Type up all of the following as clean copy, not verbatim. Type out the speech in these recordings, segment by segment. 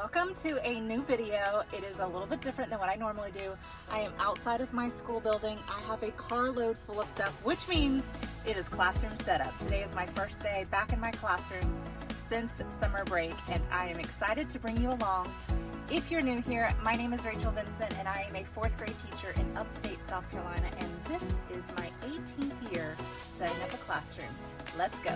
Welcome to a new video. It is a little bit different than what I normally do. I am outside of my school building. I have a carload full of stuff, which means it is classroom setup. Today is my first day back in my classroom since summer break, and I am excited to bring you along. If you're new here, my name is Rachel Vincent, and I am a fourth grade teacher in upstate South Carolina, and this is my 18th year setting up a classroom. Let's go.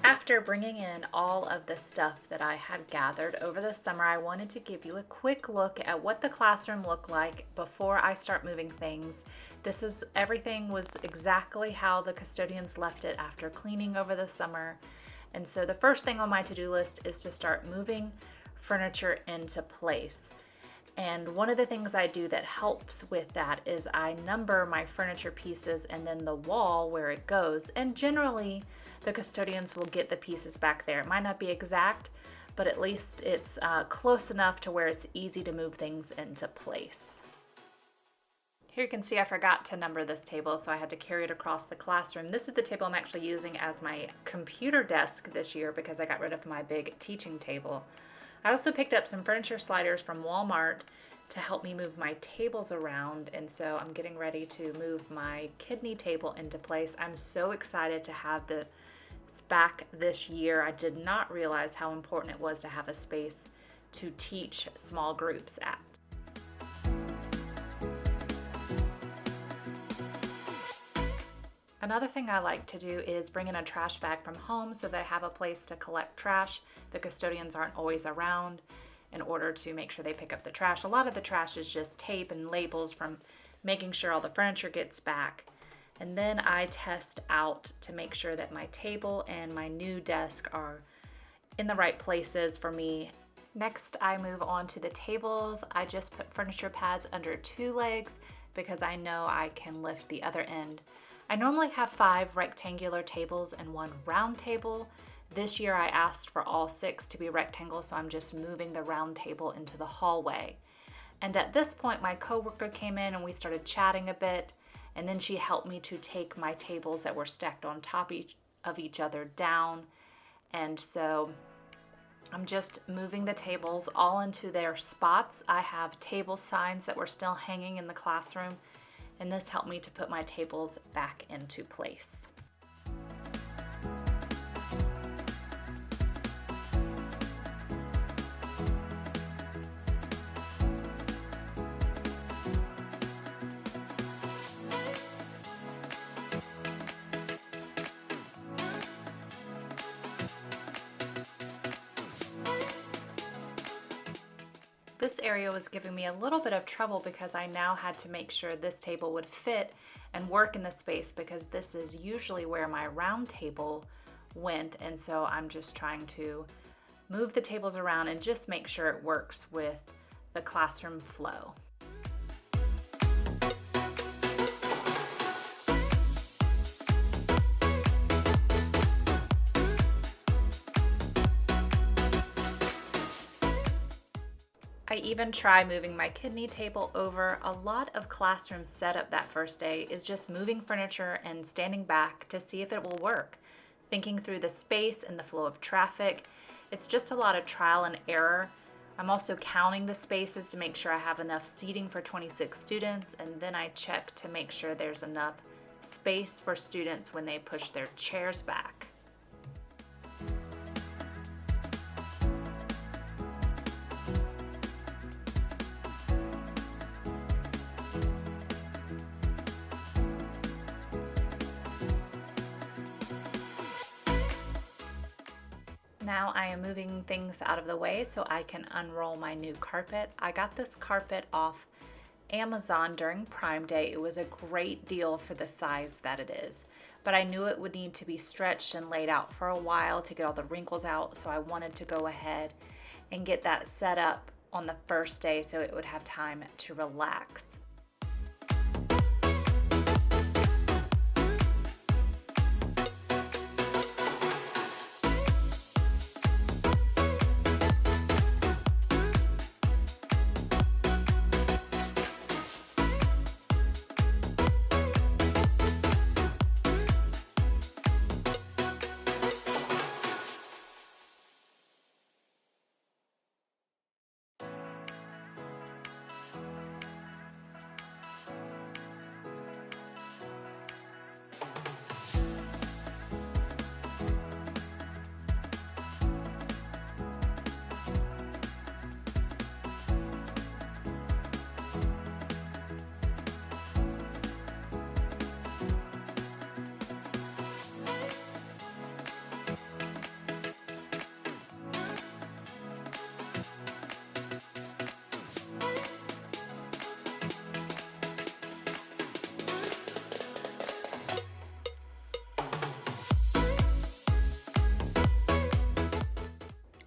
After bringing in all of the stuff that I had gathered over the summer, I wanted to give you a quick look at what the classroom looked like before I start moving things. Everything was exactly how the custodians left it after cleaning over the summer. And so the first thing on my to-do list is to start moving furniture into place. And one of the things I do that helps with that is I number my furniture pieces and then the wall where it goes. And generally, the custodians will get the pieces back there. It might not be exact, but at least it's close enough to where it's easy to move things into place. Here you can see I forgot to number this table, so I had to carry it across the classroom. This is the table I'm actually using as my computer desk this year because I got rid of my big teaching table. I also picked up some furniture sliders from Walmart to help me move my tables around, and so I'm getting ready to move my kidney table into place. I'm so excited to have this back this year. I did not realize how important it was to have a space to teach small groups at. Another thing I like to do is bring in a trash bag from home so that I have a place to collect trash. The custodians aren't always around in order to make sure they pick up the trash. A lot of the trash is just tape and labels from making sure all the furniture gets back. And then I test out to make sure that my table and my new desk are in the right places for me. Next, I move on to the tables. I just put furniture pads under 2 legs because I know I can lift the other end. I normally have 5 rectangular tables and 1 round table. This year I asked for all 6 to be rectangle, so I'm just moving the round table into the hallway. And at this point, my coworker came in and we started chatting a bit, and then she helped me to take my tables that were stacked on top of each other down. And so I'm just moving the tables all into their spots. I have table signs that were still hanging in the classroom, and this helped me to put my tables back into place. This area was giving me a little bit of trouble because I now had to make sure this table would fit and work in the space, because this is usually where my round table went, and so I'm just trying to move the tables around and just make sure it works with the classroom flow. I even try moving my kidney table over. A lot of classroom setup that first day is just moving furniture and standing back to see if it will work, thinking through the space and the flow of traffic. It's just a lot of trial and error. I'm also counting the spaces to make sure I have enough seating for 26 students, and then I check to make sure there's enough space for students when they push their chairs back. Now I am moving things out of the way so I can unroll my new carpet. I got this carpet off Amazon during Prime Day. It was a great deal for the size that it is, but I knew it would need to be stretched and laid out for a while to get all the wrinkles out, so I wanted to go ahead and get that set up on the first day so it would have time to relax.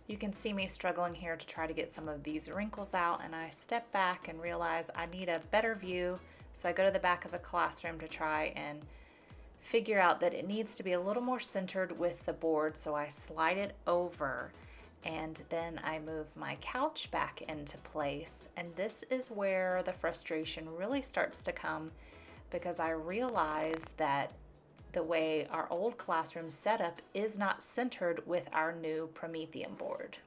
You can see me struggling here to try to get some of these wrinkles out, and I step back and realize I need a better view. So I go to the back of the classroom to try and figure out that it needs to be a little more centered with the board. So I slide it over and then I move my couch back into place. And this is where the frustration really starts to come, because I realize that the way our old classroom setup is not centered with our new Promethean board.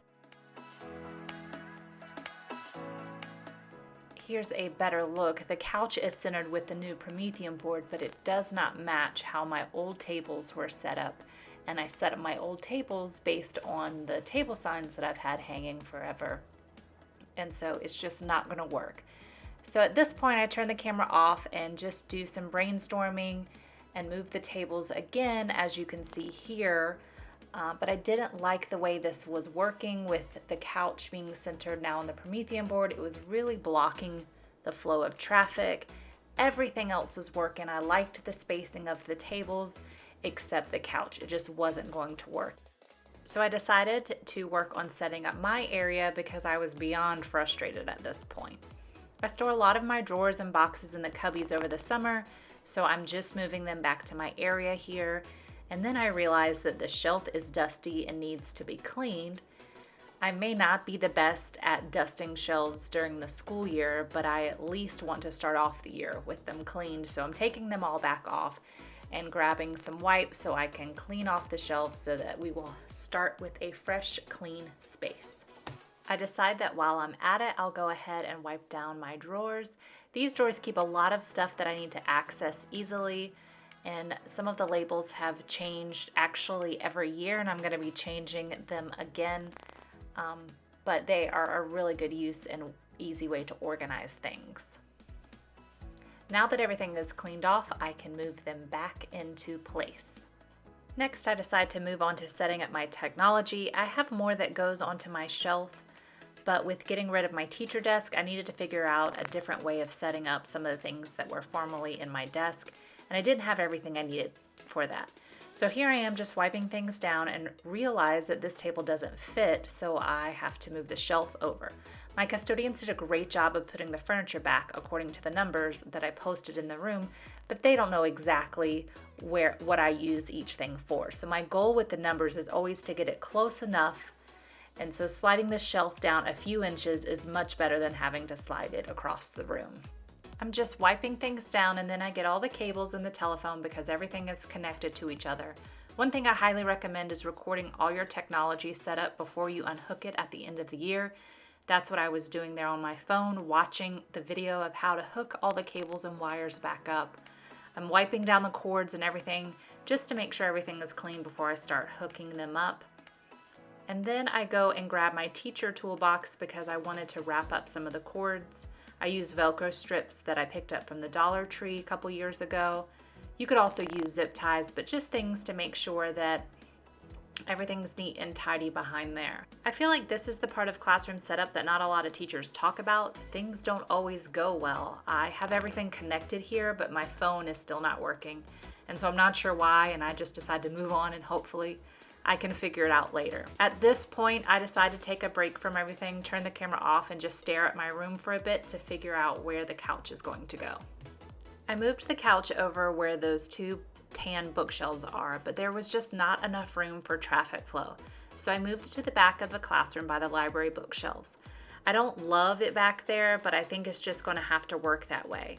Here's a better look. The couch is centered with the new Promethean board, but it does not match how my old tables were set up. And I set up my old tables based on the table signs that I've had hanging forever. And so it's just not gonna work. So at this point, I turn the camera off and just do some brainstorming and move the tables again, as you can see here. But I didn't like the way this was working with the couch being centered now on the Promethean board. It was really blocking the flow of traffic. Everything else was working. I liked the spacing of the tables, except the couch. It just wasn't going to work. So I decided to work on setting up my area because I was beyond frustrated at this point. I store a lot of my drawers and boxes in the cubbies over the summer, so I'm just moving them back to my area here. And then I realized that the shelf is dusty and needs to be cleaned. I may not be the best at dusting shelves during the school year, but I at least want to start off the year with them cleaned. So I'm taking them all back off and grabbing some wipes so I can clean off the shelves so that we will start with a fresh, clean space. I decide that while I'm at it, I'll go ahead and wipe down my drawers. These drawers keep a lot of stuff that I need to access easily, and some of the labels have changed actually every year, and I'm going to be changing them again, but they are a really good use and easy way to organize things. Now that everything is cleaned off, I can move them back into place. Next, I decide to move on to setting up my technology. I have more that goes onto my shelf, but with getting rid of my teacher desk, I needed to figure out a different way of setting up some of the things that were formerly in my desk, and I didn't have everything I needed for that. So here I am just wiping things down and realize that this table doesn't fit, so I have to move the shelf over. My custodians did a great job of putting the furniture back according to the numbers that I posted in the room, but they don't know exactly what I use each thing for. So my goal with the numbers is always to get it close enough, and so sliding the shelf down a few inches is much better than having to slide it across the room. I'm just wiping things down, and then I get all the cables and the telephone because everything is connected to each other. One thing I highly recommend is recording all your technology setup before you unhook it at the end of the year. That's what I was doing there on my phone, watching the video of how to hook all the cables and wires back up. I'm wiping down the cords and everything just to make sure everything is clean before I start hooking them up. And then I go and grab my teacher toolbox because I wanted to wrap up some of the cords. I use Velcro strips that I picked up from the Dollar Tree a couple years ago. You could also use zip ties, but just things to make sure that everything's neat and tidy behind there. I feel like this is the part of classroom setup that not a lot of teachers talk about. Things don't always go well. I have everything connected here, but my phone is still not working. And so I'm not sure why, and I just decided to move on and hopefully I can figure it out later. At this point, I decide to take a break from everything, turn the camera off, and just stare at my room for a bit to figure out where the couch is going to go. I moved the couch over where those two tan bookshelves are, but there was just not enough room for traffic flow. So I moved it to the back of the classroom by the library bookshelves. I don't love it back there, but I think it's just going to have to work that way.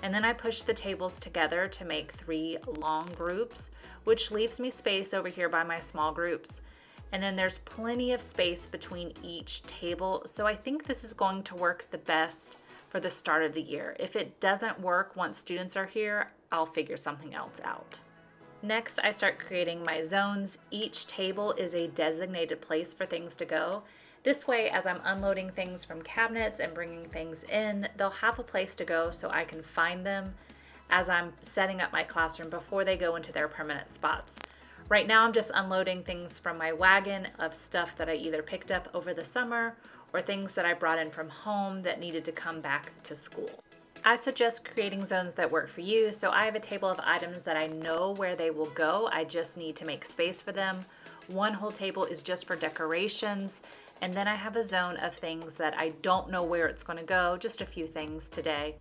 And then I pushed the tables together to make 3 long groups, which leaves me space over here by my small groups. And then there's plenty of space between each table, so I think this is going to work the best for the start of the year. If it doesn't work once students are here, I'll figure something else out. Next, I start creating my zones. Each table is a designated place for things to go. This way, as I'm unloading things from cabinets and bringing things in, they'll have a place to go so I can find them as I'm setting up my classroom before they go into their permanent spots. Right now, I'm just unloading things from my wagon of stuff that I either picked up over the summer or things that I brought in from home that needed to come back to school. I suggest creating zones that work for you, so I have a table of items that I know where they will go. I just need to make space for them. One whole table is just for decorations, and then I have a zone of things that I don't know where it's going to go, just a few things today.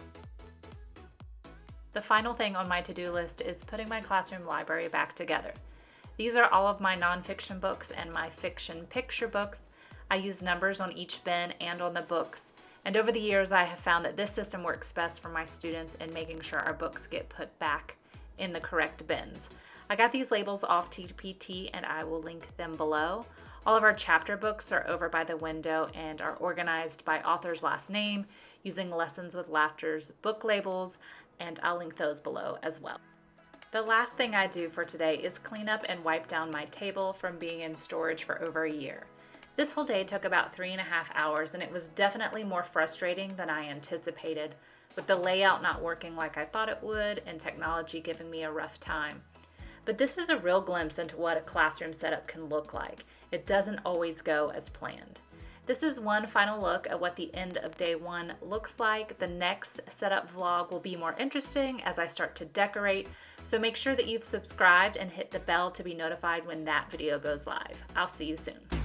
The final thing on my to-do list is putting my classroom library back together. These are all of my nonfiction books and my fiction picture books. I use numbers on each bin and on the books. And over the years, I have found that this system works best for my students in making sure our books get put back in the correct bins. I got these labels off TPT and I will link them below. All of our chapter books are over by the window and are organized by author's last name using Lessons with Laughter's book labels, and I'll link those below as well. The last thing I do for today is clean up and wipe down my table from being in storage for over a year. This whole day took about 3.5 hours, and it was definitely more frustrating than I anticipated, with the layout not working like I thought it would and technology giving me a rough time. But this is a real glimpse into what a classroom setup can look like. It doesn't always go as planned. This is one final look at what the end of day one looks like. The next setup vlog will be more interesting as I start to decorate, so make sure that you've subscribed and hit the bell to be notified when that video goes live. I'll see you soon.